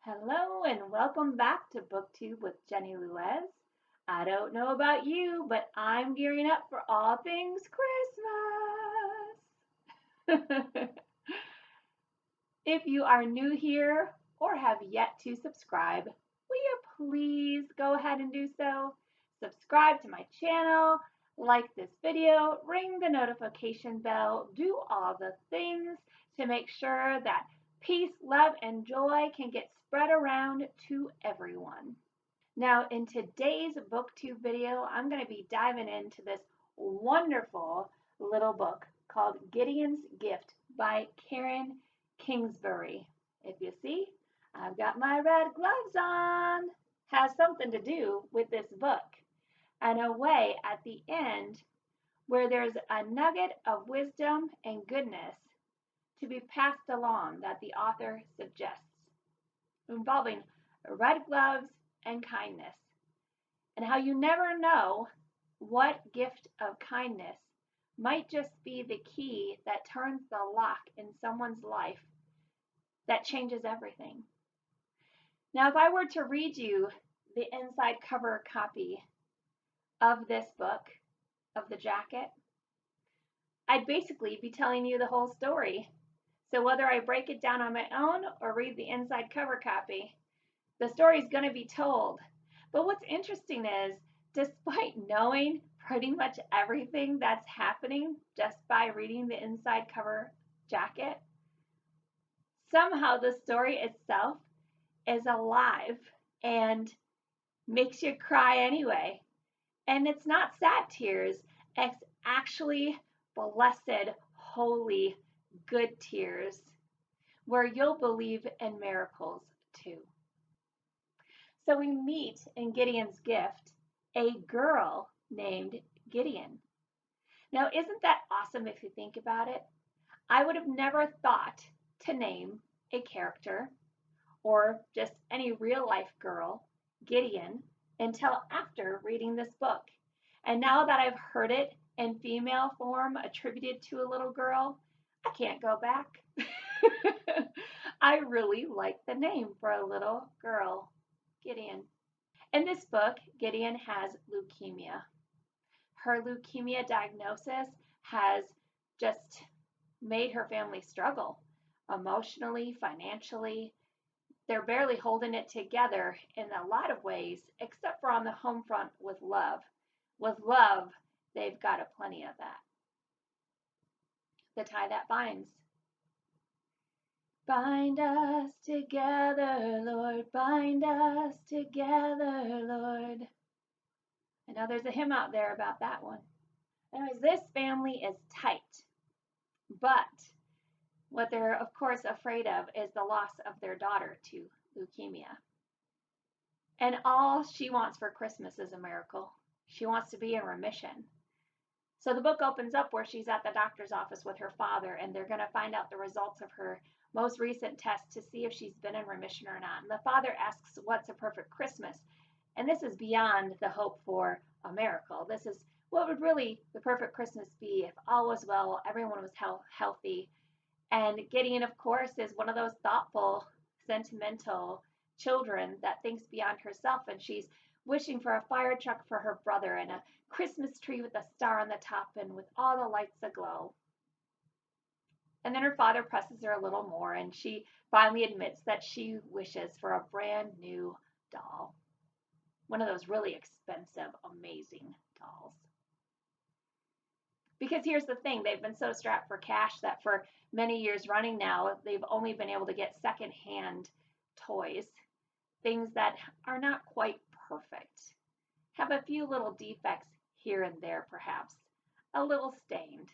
Hello and welcome back to BookTube with Jenny Luez. I don't know about you, but I'm gearing up for all things Christmas. If you are new here or have yet to subscribe, will you please go ahead and do so? Subscribe to my channel, like this video, ring the notification bell, do all the things to make sure that peace, love, and joy can get spread around to everyone. Now, in today's BookTube video, I'm going to be diving into this wonderful little book called Gideon's Gift by Kingsbury. If you see, I've got my red gloves on. Has something to do with this book. And a way at the end where there's a nugget of wisdom and goodness to be passed along that the author suggests, involving red gloves and kindness, and how you never know what gift of kindness might just be the key that turns the lock in someone's life that changes everything. Now, if I were to read you the inside cover copy of this book, of the jacket, I'd basically be telling you the whole story. So whether I break it down on my own or read the inside cover copy, the story is going to be told. But what's interesting is, despite knowing pretty much everything that's happening just by reading the inside cover jacket, somehow the story itself is alive and makes you cry anyway. And it's not sad tears, it's actually blessed, holy, good tears, where you'll believe in miracles too. So we meet in Gideon's Gift a girl named Gideon. Now, isn't that awesome if you think about it? I would have never thought to name a character or just any real life girl Gideon until after reading this book. And now that I've heard it in female form attributed to a little girl, I can't go back. I really like the name for a little girl, Gideon. In this book, Gideon has leukemia. Her leukemia diagnosis has just made her family struggle emotionally, financially. They're barely holding it together in a lot of ways, except for on the home front with love. With love, they've got a plenty of that. The tie that binds. Bind us together, Lord, bind us together, Lord. I know there's a hymn out there about that one. Anyways, this family is tight, but what they're, of course, afraid of is the loss of their daughter to leukemia. And all she wants for Christmas is a miracle. She wants to be in remission. So the book opens up where she's at the doctor's office with her father, and they're going to find out the results of her most recent test to see if she's been in remission or not. And the father asks, what's a perfect Christmas? And this is beyond the hope for a miracle. This is what would really the perfect Christmas be if all was well, everyone was healthy. And Gideon, of course, is one of those thoughtful, sentimental children that thinks beyond herself, and she's wishing for a fire truck for her brother and a Christmas tree with a star on the top and with all the lights aglow. And then her father presses her a little more, and she finally admits that she wishes for a brand new doll. One of those really expensive, amazing dolls. Because here's the thing, they've been so strapped for cash that for many years running now, they've only been able to get secondhand toys, things that are not quite perfect, have a few little defects here and there perhaps, a little stained.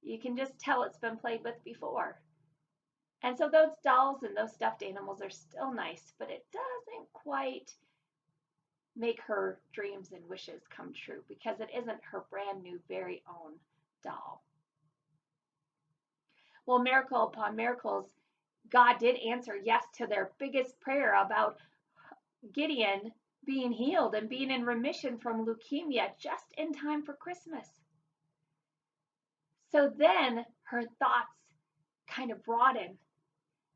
You can just tell it's been played with before. And so those dolls and those stuffed animals are still nice, but it doesn't quite make her dreams and wishes come true because it isn't her brand new, very own doll. Well, miracle upon miracles, God did answer yes to their biggest prayer about Gideon being healed and being in remission from leukemia just in time for Christmas. So then her thoughts kind of broaden,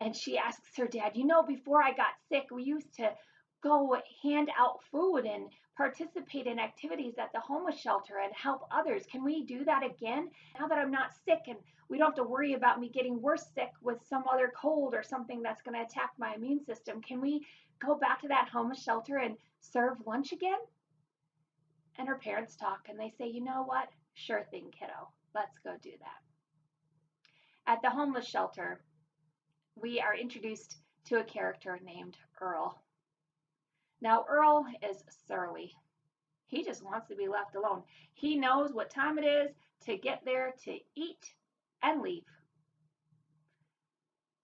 and she asks her dad, before I got sick, we used to go hand out food and participate in activities at the homeless shelter and help others. Can we do that again now that I'm not sick and we don't have to worry about me getting worse sick with some other cold or something that's going to attack my immune system? Can we go back to that homeless shelter and serve lunch again? And her parents talk and they say, you know what? Sure thing, kiddo. Let's go do that. At the homeless shelter, we are introduced to a character named Earl. Now, Earl is surly. He just wants to be left alone. He knows what time it is to get there to eat and leave.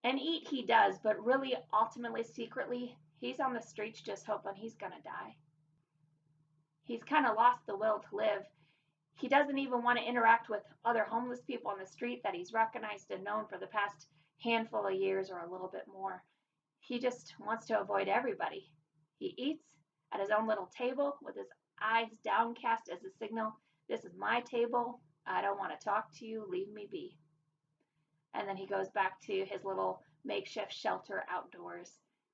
And eat he does, but really, ultimately, secretly, he's on the streets just hoping he's going to die. He's kind of lost the will to live. He doesn't even want to interact with other homeless people on the street that he's recognized and known for the past handful of years or a little bit more. He just wants to avoid everybody. He eats at his own little table with his eyes downcast as a signal, this is my table, I don't want to talk to you, leave me be. And then he goes back to his little makeshift shelter outdoors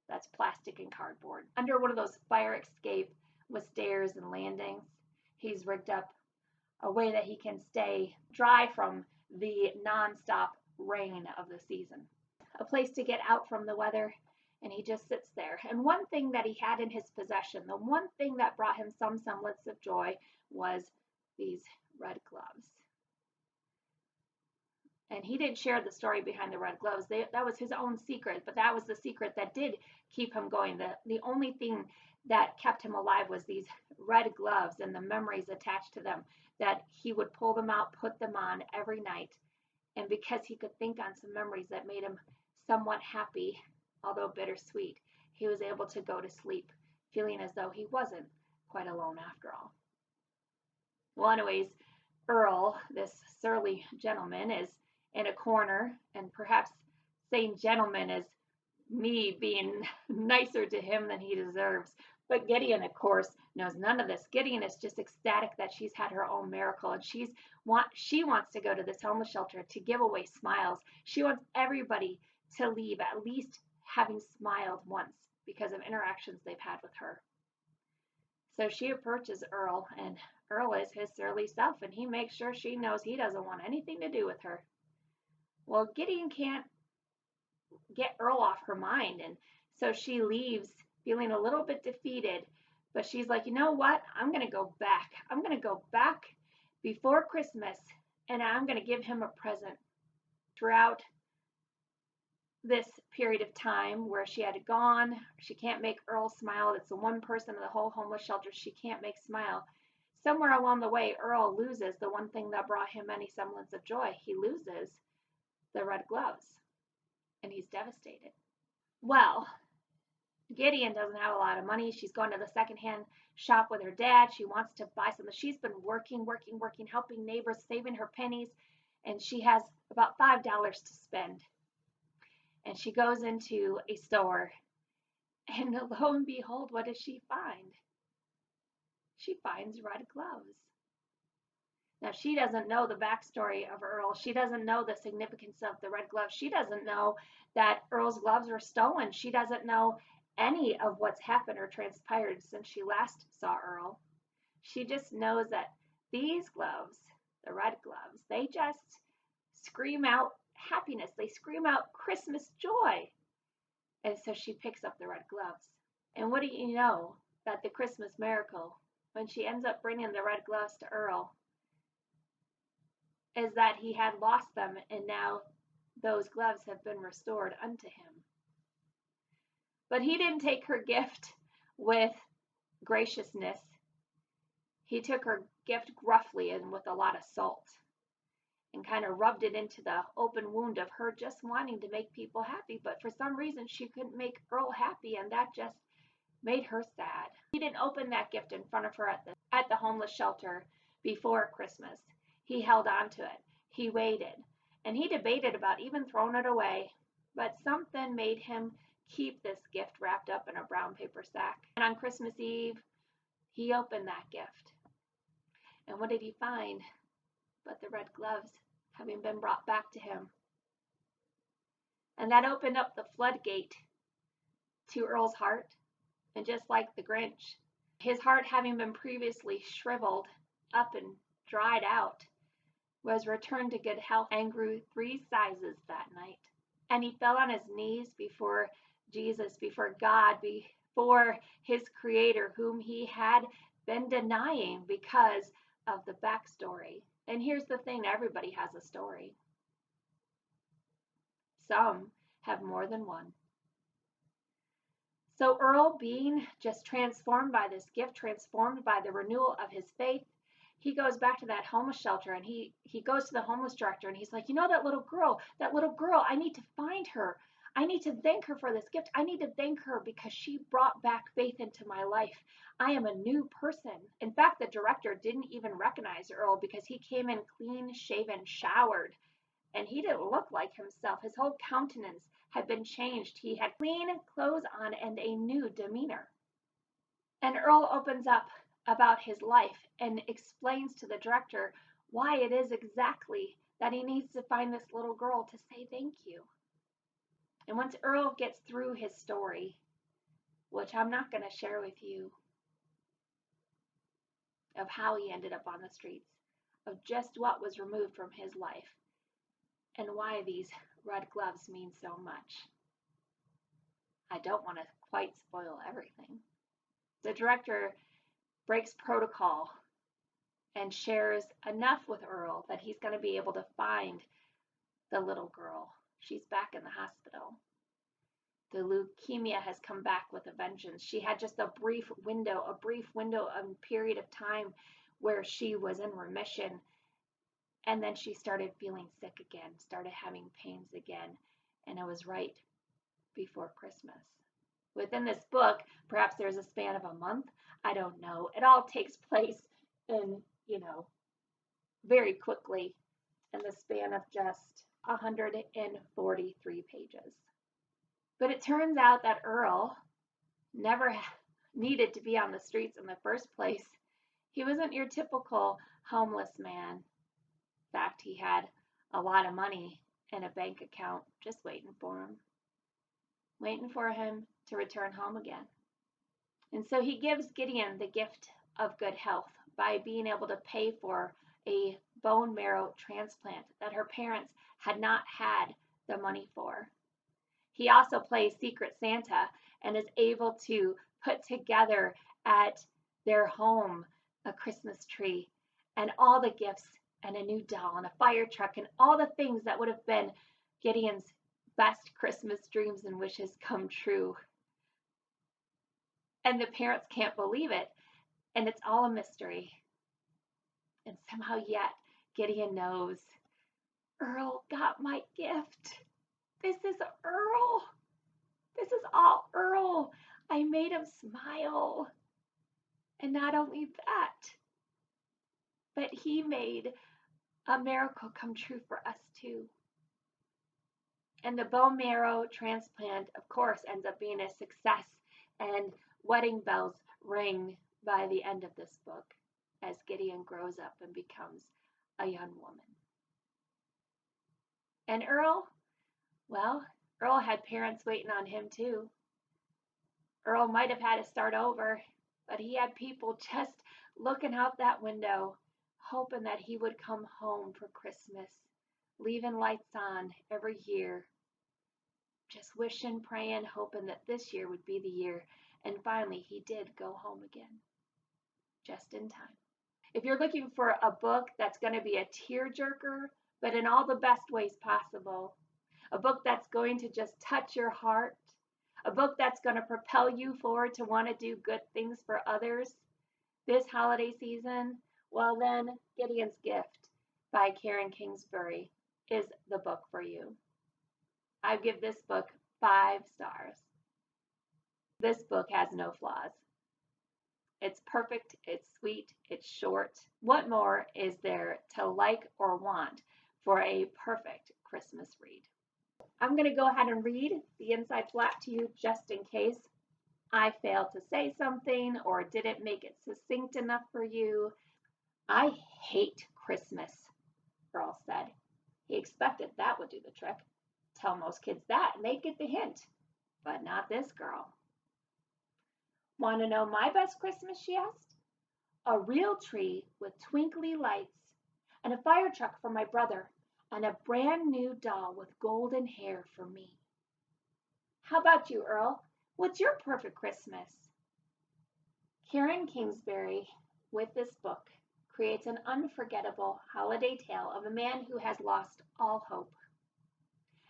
that's plastic and cardboard. Under one of those fire escape with stairs and landings, he's rigged up a way that he can stay dry from the nonstop rain of the season. A place to get out from the weather, and he just sits there. And one thing that he had in his possession, the one thing that brought him some semblance of joy, was these red gloves. And he didn't share the story behind the red gloves. That was his own secret, but that was the secret that did keep him going. The only thing that kept him alive was these red gloves and the memories attached to them, that he would pull them out, put them on every night. And because he could think on some memories that made him somewhat happy, although bittersweet, he was able to go to sleep feeling as though he wasn't quite alone after all. Well, anyways, Earl, this surly gentleman, is in a corner, and perhaps saying gentleman is me being nicer to him than he deserves. But Gideon, of course, knows none of this. Gideon is just ecstatic that she's had her own miracle, and she wants to go to this homeless shelter to give away smiles. She wants everybody to leave at least having smiled once because of interactions they've had with her. So she approaches Earl, and Earl is his surly self, and he makes sure she knows he doesn't want anything to do with her. Well, Gideon can't get Earl off her mind, and so she leaves feeling a little bit defeated, but she's like, you know what? I'm going to go back. I'm going to go back before Christmas, and I'm going to give him a present. Throughout this period of time where she had gone, she can't make Earl smile. It's the one person in the whole homeless shelter she can't make smile. Somewhere along the way, Earl loses the one thing that brought him any semblance of joy. He loses the red gloves, and he's devastated. Well, Gideon doesn't have a lot of money. She's going to the secondhand shop with her dad. She wants to buy something. She's been working, helping neighbors, saving her pennies, and she has about $5 to spend. And she goes into a store, and lo and behold, what does she find? She finds red gloves. Now, she doesn't know the backstory of Earl. She doesn't know the significance of the red gloves. She doesn't know that Earl's gloves were stolen. She doesn't know any of what's happened or transpired since she last saw Earl. She just knows that these gloves, the red gloves, they just scream out happiness. They scream out Christmas joy. And so she picks up the red gloves. And what do you know that the Christmas miracle, when she ends up bringing the red gloves to Earl, is that he had lost them, and now those gloves have been restored unto him. But he didn't take her gift with graciousness. He took her gift gruffly and with a lot of salt, and kind of rubbed it into the open wound of her just wanting to make people happy. But for some reason, she couldn't make Earl happy, and that just made her sad. He didn't open that gift in front of her at the homeless shelter before Christmas. He held on to it. He waited, and he debated about even throwing it away, but something made him keep this gift wrapped up in a brown paper sack. And on Christmas Eve, he opened that gift. And what did he find but the red gloves having been brought back to him? And that opened up the floodgate to Earl's heart. And just like the Grinch, his heart, having been previously shriveled up and dried out, was returned to good health and grew 3 sizes that night. And he fell on his knees before Jesus, before God, before his Creator, whom he had been denying because of the backstory. And here's the thing, everybody has a story. Some have more than one. So Earl, being just transformed by this gift, transformed by the renewal of his faith, he goes back to that homeless shelter, and he goes to the homeless director, and he's like, that little girl, I need to find her. I need to thank her for this gift. I need to thank her because she brought back faith into my life. I am a new person. In fact, the director didn't even recognize Earl because he came in clean shaven, showered, and he didn't look like himself. His whole countenance had been changed. He had clean clothes on and a new demeanor. And Earl opens up about his life and explains to the director why it is exactly that he needs to find this little girl to say thank you. And once Earl gets through his story, which I'm not going to share with you, of how he ended up on the streets, of just what was removed from his life, and why these red gloves mean so much. I don't want to quite spoil everything. The director breaks protocol and shares enough with Earl that he's going to be able to find the little girl. She's back in the hospital. The leukemia has come back with a vengeance. She had just a brief window, a period of time where she was in remission. And then she started feeling sick again, started having pains again. And it was right before Christmas. Within this book, perhaps there's a span of a month. I don't know. It all takes place in, very quickly in the span of just 143 pages. But it turns out that Earl never needed to be on the streets in the first place. He wasn't your typical homeless man. In fact, he had a lot of money in a bank account just waiting for him to return home again. And so he gives Gideon the gift of good health by being able to pay for a bone marrow transplant that her parents had not had the money for. He also plays Secret Santa and is able to put together at their home a Christmas tree and all the gifts and a new doll and a fire truck and all the things that would have been Gideon's best Christmas dreams and wishes come true. And the parents can't believe it, and it's all a mystery. And somehow yet Gideon knows, Earl got my gift. This is Earl. This is all Earl. I made him smile. And not only that, but he made a miracle come true for us too. And the bone marrow transplant, of course, ends up being a success, and wedding bells ring by the end of this book as Gideon grows up and becomes a young woman. And Earl, well, Earl had parents waiting on him too. Earl might have had to start over, but he had people just looking out that window, hoping that he would come home for Christmas, leaving lights on every year, just wishing, praying, hoping that this year would be the year. And finally, he did go home again, just in time. If you're looking for a book that's going to be a tearjerker, but in all the best ways possible, a book that's going to just touch your heart, a book that's going to propel you forward to want to do good things for others this holiday season, well then, Gideon's Gift by Kingsbury is the book for you. I give this book 5 stars. This book has no flaws. It's perfect, it's sweet, it's short. What more is there to like or want for a perfect Christmas read? I'm going to go ahead and read the inside flap to you just in case I failed to say something or didn't make it succinct enough for you. I hate Christmas, Earl said. He expected that would do the trick. Tell most kids that and they'd get the hint. But not this girl. want to know my best Christmas, she asked. A real tree with twinkly lights, and a fire truck for my brother, and a brand new doll with golden hair for me. How about you, Earl? What's your perfect Christmas? Karen Kingsbury, with this book, creates an unforgettable holiday tale of a man who has lost all hope,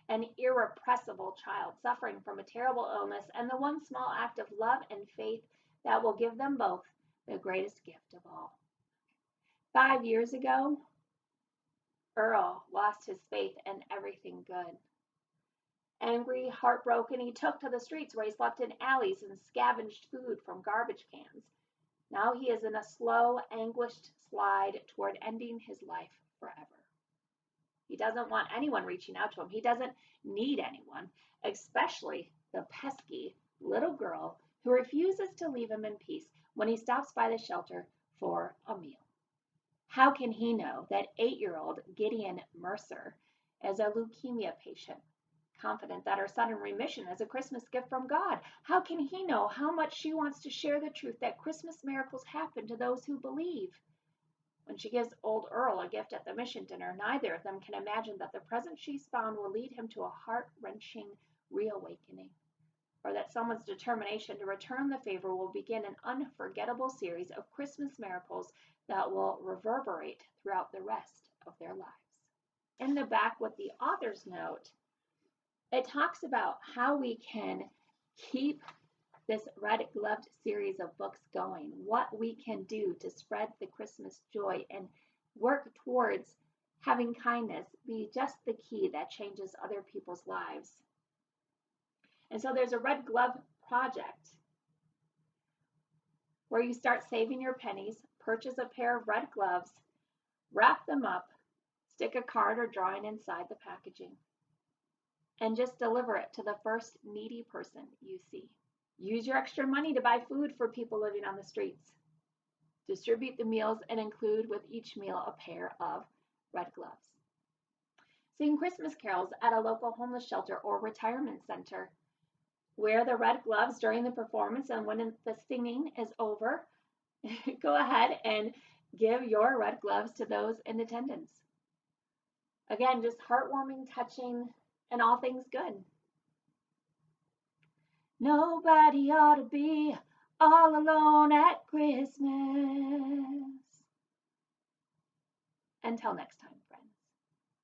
an irrepressible child suffering from a terrible illness, and the one small act of love and faith that will give them both the greatest gift of all. 5 years ago, Earl lost his faith in everything good. Angry, heartbroken, he took to the streets where he slept in alleys and scavenged food from garbage cans. Now he is in a slow, anguished slide toward ending his life forever. He doesn't want anyone reaching out to him. He doesn't need anyone, especially the pesky little girl who refuses to leave him in peace when he stops by the shelter for a meal. How can he know that 8-year-old Gideon Mercer is a leukemia patient, confident that her son in remission is a Christmas gift from God? How can he know how much she wants to share the truth that Christmas miracles happen to those who believe? When she gives old Earl a gift at the mission dinner, neither of them can imagine that the present she's found will lead him to a heart-wrenching reawakening, or that someone's determination to return the favor will begin an unforgettable series of Christmas miracles that will reverberate throughout the rest of their lives. In the back with the author's note, it talks about how we can keep this Red Gloved series of books going, what we can do to spread the Christmas joy and work towards having kindness be just the key that changes other people's lives. And so there's a Red Glove project where you start saving your pennies, purchase a pair of red gloves, wrap them up, stick a card or drawing inside the packaging, and just deliver it to the first needy person you see. Use your extra money to buy food for people living on the streets. Distribute the meals and include with each meal a pair of red gloves. Sing Christmas carols at a local homeless shelter or retirement center. Wear the red gloves during the performance, and when the singing is over, go ahead and give your red gloves to those in attendance. Again, just heartwarming, touching, and all things good. Nobody ought to be all alone at Christmas. Until next time.